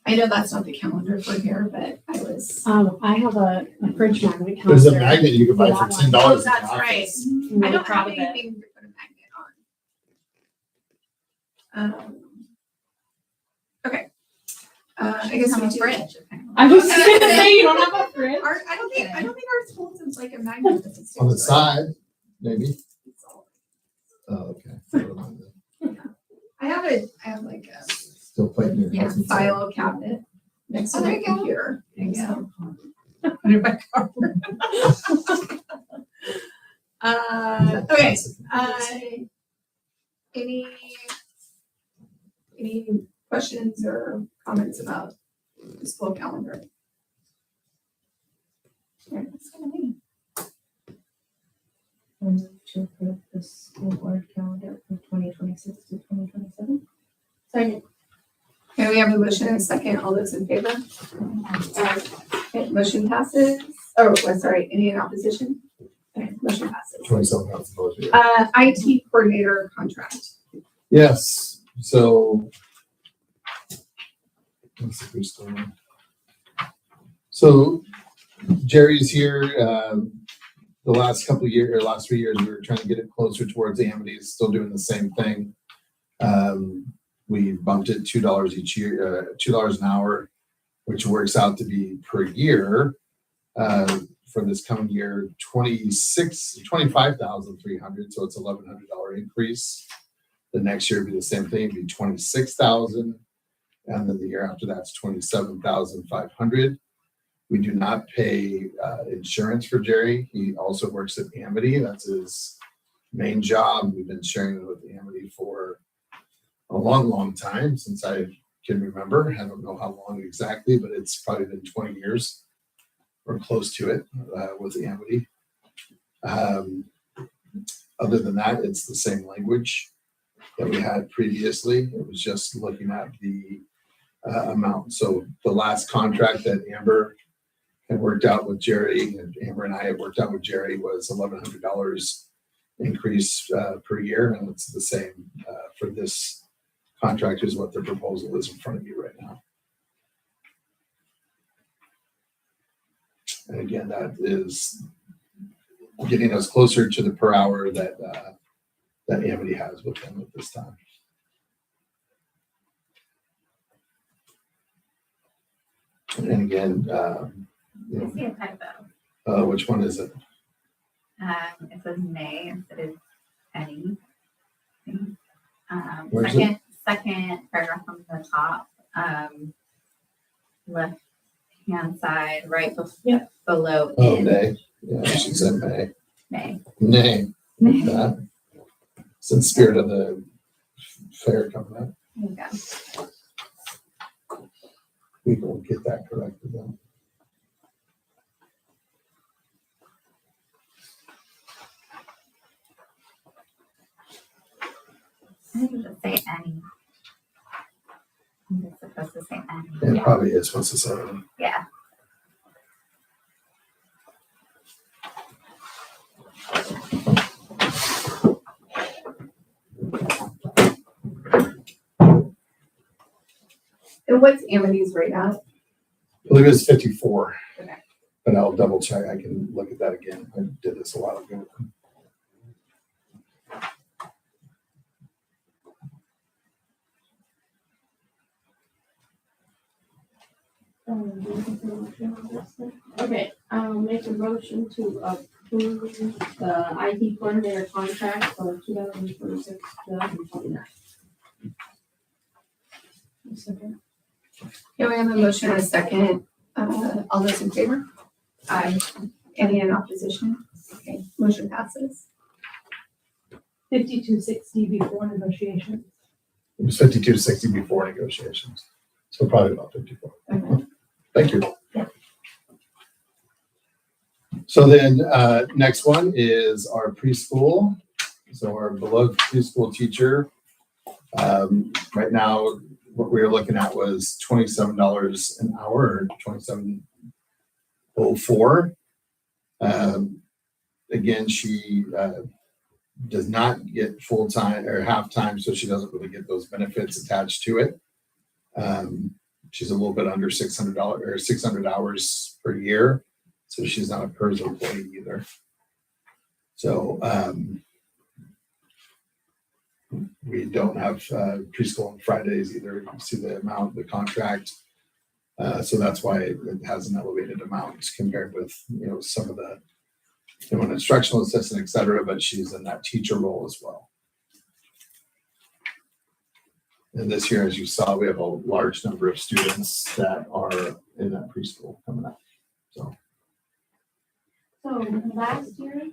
Speaker 7: I know that's not the calendar for here, but I was.
Speaker 8: I have a fridge magnet calendar.
Speaker 5: There's a magnet you can buy for $10.
Speaker 7: Oh,
Speaker 5: in the
Speaker 7: that's
Speaker 5: office.
Speaker 7: right.
Speaker 8: I'm
Speaker 7: I
Speaker 8: really
Speaker 7: don't
Speaker 8: proud
Speaker 7: have
Speaker 8: of it.
Speaker 7: anything to put a magnet on. Okay. I guess we
Speaker 6: Have a
Speaker 7: do.
Speaker 6: fridge.
Speaker 8: I was just
Speaker 7: Okay.
Speaker 8: gonna say, you don't have a fridge?
Speaker 7: I don't think our school is like a magnet. that sticks
Speaker 5: On the
Speaker 7: to it.
Speaker 5: side, maybe. Oh, okay. Never mind then.
Speaker 7: I have like a
Speaker 5: Still fighting your husband's side.
Speaker 7: file cabinet next to
Speaker 6: Oh, there
Speaker 7: my
Speaker 6: you go.
Speaker 7: computer.
Speaker 6: Yeah.
Speaker 7: Put it in my car. Okay. Any questions or comments about the school calendar? Okay, that's gonna be.
Speaker 1: To approve the school board calendar from 2026 to 2027.
Speaker 7: Second. Okay, we have a motion and a second. All those in favor? Okay, motion passes. Oh, sorry, any in opposition? Okay, motion passes.
Speaker 5: 27,000 dollars a year.
Speaker 7: IT coordinator contract.
Speaker 5: Yes, so. Let's see who's still on. So Jerry's here, the last couple of years, or last 3 years, we were trying to get it closer towards Amity, it's still doing the same thing. We bumped it $2 each year, $2 an hour, which works out to be per year, for this coming year, 25,300, so it's $1,100 increase. The next year would be the same thing, it'd be 26,000, and then the year after that's 27,500. We do not pay insurance for Jerry. He also works at Amity. That's his main job. We've been sharing it with Amity for a long, long time, since I can remember. I don't know how long exactly, but it's probably been 20 years or close to it with Amity. Other than that, it's the same language that we had previously. It was just looking at the amount. So the last contract that Amber had worked out with Jerry, and Amber and I had worked out with Jerry, was $1,100 increase per year, and it's the same for this contract is what their proposal is in front of you right now. And again, that is getting us closer to the per hour that that Amity has with them at this time. And again,
Speaker 6: I see a typo.
Speaker 5: which one is it?
Speaker 6: It says may instead of any.
Speaker 5: Where's it?
Speaker 6: Second paragraph from the top, left hand side, right
Speaker 8: Yeah.
Speaker 6: below
Speaker 5: Oh,
Speaker 6: in
Speaker 5: May. Yeah, she said May.
Speaker 6: May.
Speaker 5: Nay. That. It's in spirit of the fair coming up.
Speaker 6: There you go.
Speaker 5: We will get that corrected then.
Speaker 6: I think it should say any. I think it's supposed to say any.
Speaker 5: It probably is supposed to say it.
Speaker 6: Yeah.
Speaker 7: And what's Amity's rate at?
Speaker 5: I believe it's 54.
Speaker 7: Okay.
Speaker 5: But I'll double check. I can look at that again. I did this a while ago.
Speaker 1: Okay, I'll make a motion to approve the IT coordinator contract for 2026, 2029.
Speaker 7: Here we have a motion and a second. All those in favor? Aye. Any in opposition? Okay, motion passes.
Speaker 8: 5260 before negotiations.
Speaker 5: It was 52.60 before negotiations. So probably about 54.
Speaker 7: Okay.
Speaker 5: Thank you.
Speaker 7: Yeah.
Speaker 5: So then, next one is our preschool. So our beloved preschool teacher. Right now, what we were looking at was $27 an hour, or $27.04. Again, she does not get full-time or half-time, so she doesn't really get those benefits attached to it. She's a little bit under $600 or 600 hours per year, so she's not a PERS employee either. So we don't have preschool on Fridays either. You can see the amount, the contract. So that's why it has an elevated amount compared with, some of the, an instructional assistant, et cetera, but she's in that teacher role as well. And this year, as you saw, we have a large number of students that are in that preschool coming up. So
Speaker 1: So last year,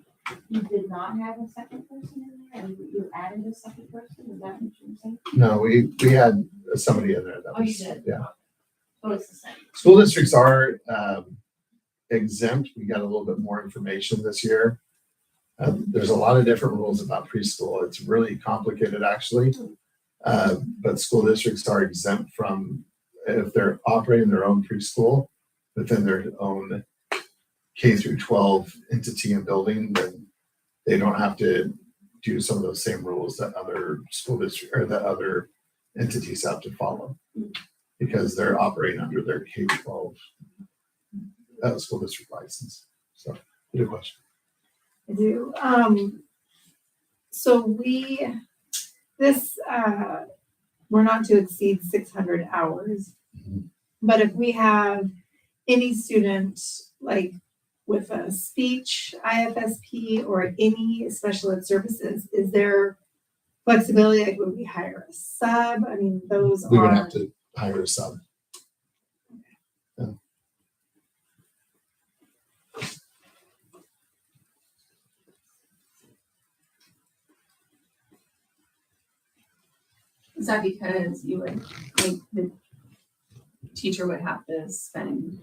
Speaker 1: you did not have a second person in there, and you added a second person, is that what you're saying?
Speaker 5: no, we had somebody in there that
Speaker 1: Oh, you
Speaker 5: was,
Speaker 1: did?
Speaker 5: yeah.
Speaker 1: So it's the same.
Speaker 5: School districts are exempt. We got a little bit more information this year. There's a lot of different rules about preschool. It's really complicated, actually. But school districts are exempt from, if they're operating their own preschool within their own K through 12 entity and building, then they don't have to do some of those same rules that other school district or that other entities have to follow, because they're operating under their K-12 school district license. So, good question.
Speaker 4: I do. So we're not to exceed 600 hours.
Speaker 5: Mhm.
Speaker 4: But if we have any student, like with a speech IFSP or any special ed services, is there flexibility? Like, would we hire a sub? I mean, those
Speaker 5: We would
Speaker 4: are.
Speaker 5: have to hire a sub.
Speaker 7: Is that because you would, like, the teacher would have to spend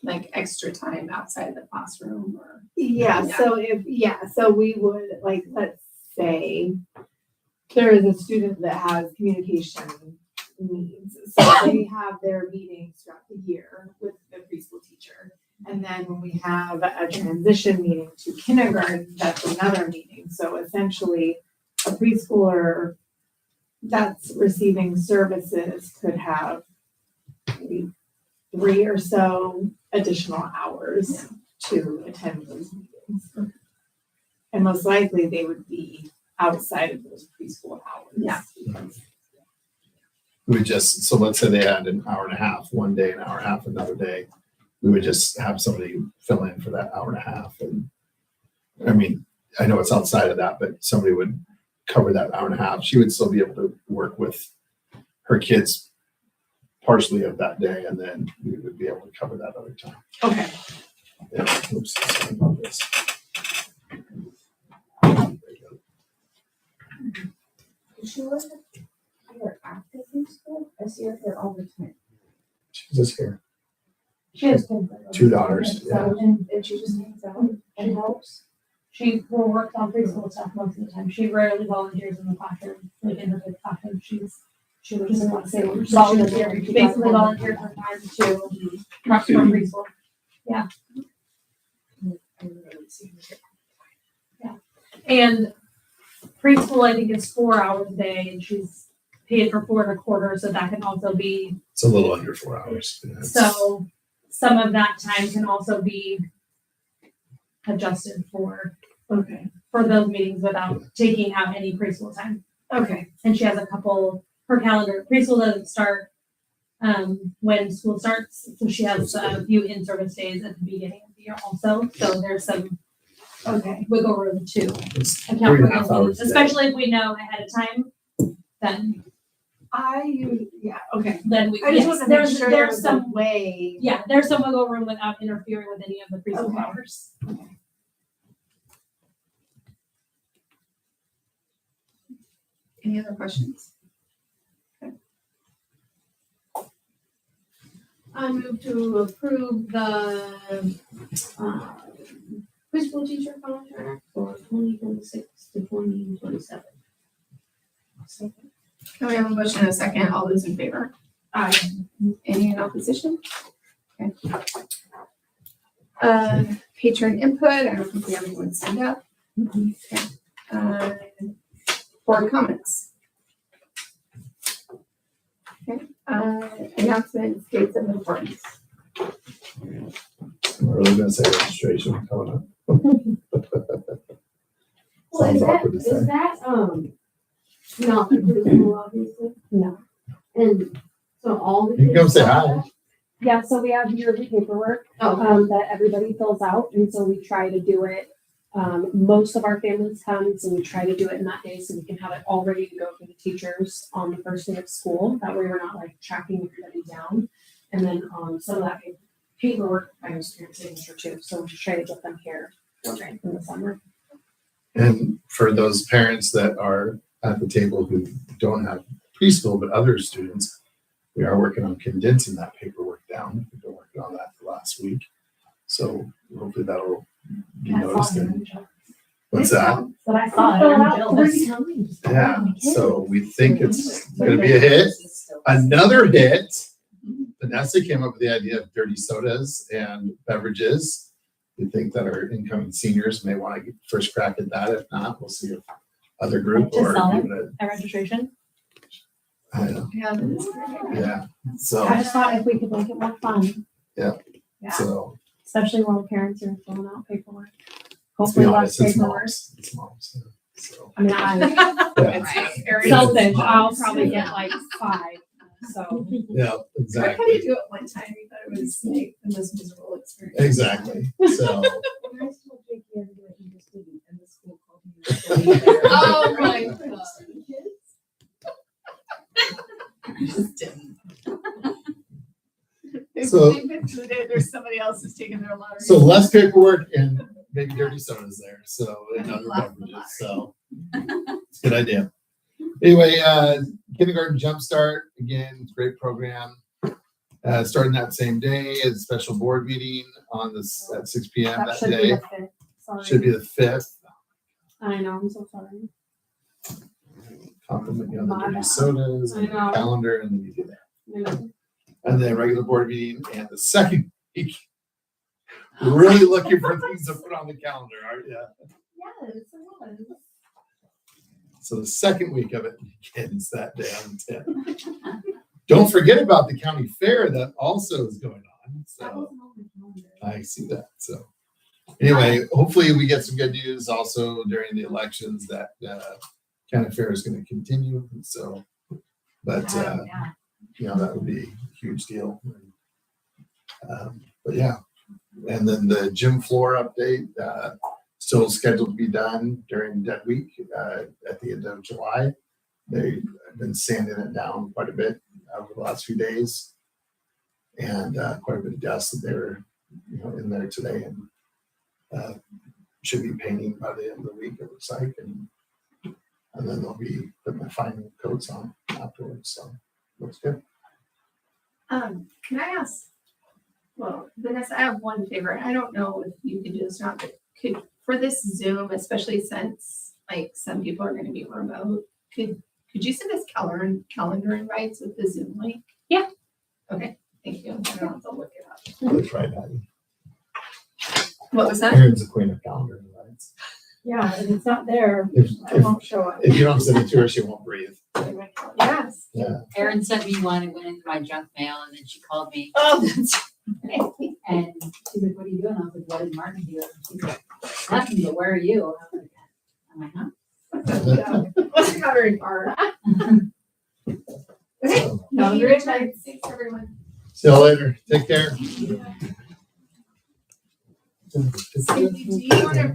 Speaker 7: like extra time outside the classroom or?
Speaker 4: Yeah, so we would, like, let's say there is a student that has communication needs. So they have their meetings throughout the year with the preschool teacher. And then when we have a transition meeting to kindergarten, that's another meeting. So essentially, a preschooler that's receiving services could have maybe 3 or so additional hours to attend those meetings. And most likely they would be outside of those preschool hours.
Speaker 7: Yeah.
Speaker 5: We would just, so let's say they had an hour and a half one day, an hour and a half another day. We would just have somebody fill in for that hour and a half. And I mean, I know it's outside of that, but somebody would cover that hour and a half. She would still be able to work with her kids partially of that day, and then we would be able to cover that other time.
Speaker 1: Okay.
Speaker 5: Yeah, oops, sorry about this.
Speaker 1: She wasn't here after preschool. I see her here all the time.
Speaker 5: She's just here.
Speaker 8: She has kids. that go
Speaker 5: Two
Speaker 8: to
Speaker 5: daughters,
Speaker 8: school,
Speaker 5: yeah.
Speaker 8: so-
Speaker 1: And she just hangs out and helps.
Speaker 8: She will work on preschool stuff most of the time. She rarely volunteers in the classroom, like in her big classroom. She doesn't want to say what volunteer. She basically volunteers her time to prep for preschool. Yeah. And preschool, I think, is 4 hours a day, and she's paid for 4.25, so that can also be,
Speaker 5: It's a little under 4 hours. Yeah, it's-
Speaker 8: so some of that time can also be adjusted for those meetings without taking out any preschool time.
Speaker 1: Okay.
Speaker 8: And she has a couple, her calendar, preschool doesn't start when school starts, so she has a few in-service days at the beginning of the year also, so there's some wiggle room to
Speaker 5: It's
Speaker 8: account
Speaker 5: 3.5
Speaker 8: for those
Speaker 5: hours
Speaker 8: meetings,
Speaker 5: a day.
Speaker 8: especially if we know ahead of time, then we,
Speaker 4: I just
Speaker 8: yes,
Speaker 4: want to make
Speaker 8: there's,
Speaker 4: sure
Speaker 8: there's
Speaker 4: there's
Speaker 8: some,
Speaker 4: a way.
Speaker 8: yeah, there's some wiggle room without interfering with any of the preschool
Speaker 4: Okay.
Speaker 8: hours.
Speaker 7: Any other questions?
Speaker 1: I move to approve the preschool teacher contract for 2026 to 2027.
Speaker 7: Can we have a motion and a second? All those in favor?
Speaker 1: Aye.
Speaker 7: Any in opposition? Okay. Patron input, I don't think we have anyone signed up. Okay. Board comments. Okay, announcements, dates of importance.
Speaker 5: I'm really gonna say registration coming up.
Speaker 1: Well,
Speaker 5: Sounds
Speaker 1: is
Speaker 5: awkward to say.
Speaker 1: that, not the preschool, obviously?
Speaker 8: No.
Speaker 1: And so all the.
Speaker 5: You can come
Speaker 1: kids
Speaker 5: say
Speaker 1: saw
Speaker 5: hi.
Speaker 1: that?
Speaker 9: Yeah, so we have yearly paperwork
Speaker 1: Oh,
Speaker 9: that everybody fills out, and so we try to do it. Most of our families come, so we try to do it in that day so we can have it all ready to go for the teachers on the first day of school. That way we're not like tracking everybody down. And then some of that paperwork, I was parent signature too, so we try to get them here in the summer.
Speaker 5: And for those parents that are at the table who don't have preschool, but other students, we are working on condensing that paperwork down. We've been working on that for last week. So hopefully that'll be noticed. And what's that?
Speaker 8: But I saw it
Speaker 9: Fill it
Speaker 8: on
Speaker 9: out
Speaker 8: Jill.
Speaker 9: 3 times.
Speaker 5: Yeah, so we think it's gonna be a hit. Another hit. Vanessa came up with the idea of dirty sodas and beverages. We think that our incoming seniors may want to get first crack at that. If not, we'll see if other group
Speaker 8: To
Speaker 5: or
Speaker 8: sell
Speaker 5: even a,
Speaker 8: At registration.
Speaker 5: I don't know,
Speaker 7: Yeah, that is great.
Speaker 5: yeah, so,
Speaker 9: I just thought if we could make it more fun,
Speaker 5: so,
Speaker 9: especially while the parents are filling out paperwork.
Speaker 5: let's be
Speaker 9: Hopefully less
Speaker 5: honest, it's
Speaker 9: paperwork.
Speaker 5: moms, it's moms, so,
Speaker 9: I mean,
Speaker 5: yeah,
Speaker 7: Right, very
Speaker 9: selfish,
Speaker 5: Moms.
Speaker 9: I'll probably get like 5, so.
Speaker 5: yeah,
Speaker 7: How did
Speaker 5: exactly,
Speaker 7: you do it one time? You thought it was like the most miserable experience.
Speaker 5: exactly, so,
Speaker 2: Oh my god.
Speaker 7: Just didn't.
Speaker 5: So-
Speaker 7: They've been to it, or somebody else is taking their lottery.
Speaker 5: so less paperwork and maybe dirty sodas there, so, and other
Speaker 7: Less the
Speaker 5: beverages, so. It's a good idea. Anyway, kindergarten jumpstart, again, great program. Starting that same day, a special board meeting on this at 6 p.m.
Speaker 9: That
Speaker 5: that
Speaker 9: should be
Speaker 5: day.
Speaker 9: the 5th, sorry.
Speaker 5: Should be the 5th.
Speaker 9: I know, I'm so sorry.
Speaker 5: Compliment you on the
Speaker 9: My
Speaker 5: dirty
Speaker 9: bad.
Speaker 5: sodas and
Speaker 9: I know.
Speaker 5: calendar, and then you do that.
Speaker 9: You know.
Speaker 5: And then regular board meeting, and the second week, really looking for things to put on the calendar, aren't you?
Speaker 7: Yes, it was.
Speaker 5: So the second week of it begins that day on the 10th. Don't forget about the county fair that also is going on. So I see that. So anyway, hopefully we get some good news also during the elections that county fair is going to continue. So, but you know, that would be a huge deal. But yeah, and then the gym floor update, still scheduled to be done during Dead Week at the end of July. They've been sanding it down quite a bit over the last few days. And quite a bit of dust that they were, in there today, and should be painting by the end of the week, it looks like, and then they'll be putting the final coats on afterwards, so looks good.
Speaker 7: Can I ask, well, Vanessa, I have one favor. I don't know if you can do this or not, but for this Zoom, especially since like some people are gonna be remote, could you send us calendar invites with the Zoom link?
Speaker 8: Yeah.
Speaker 7: Okay, thank you. I don't have to look it up.
Speaker 5: That's right, Patty.
Speaker 7: What was that?
Speaker 5: Erin's the queen of calendar invites.
Speaker 9: Yeah, if it's not there,
Speaker 5: If,
Speaker 9: I
Speaker 5: if,
Speaker 9: won't show up.
Speaker 5: if you don't send it to her, she won't breathe.
Speaker 7: Yes.
Speaker 5: Yeah.
Speaker 10: Erin sent me one, it went into my junk mail, and then she called me,
Speaker 7: Oh, that's
Speaker 10: and she's like, what are you doing? I was like, what did Martin do? And she's like, nothing, but where are you? I'm like, huh?
Speaker 7: what's the cover in art? Okay.
Speaker 5: So,
Speaker 7: Calendar invites. Thanks, everyone.
Speaker 5: see you later. Take care.
Speaker 7: Cindy, do you want to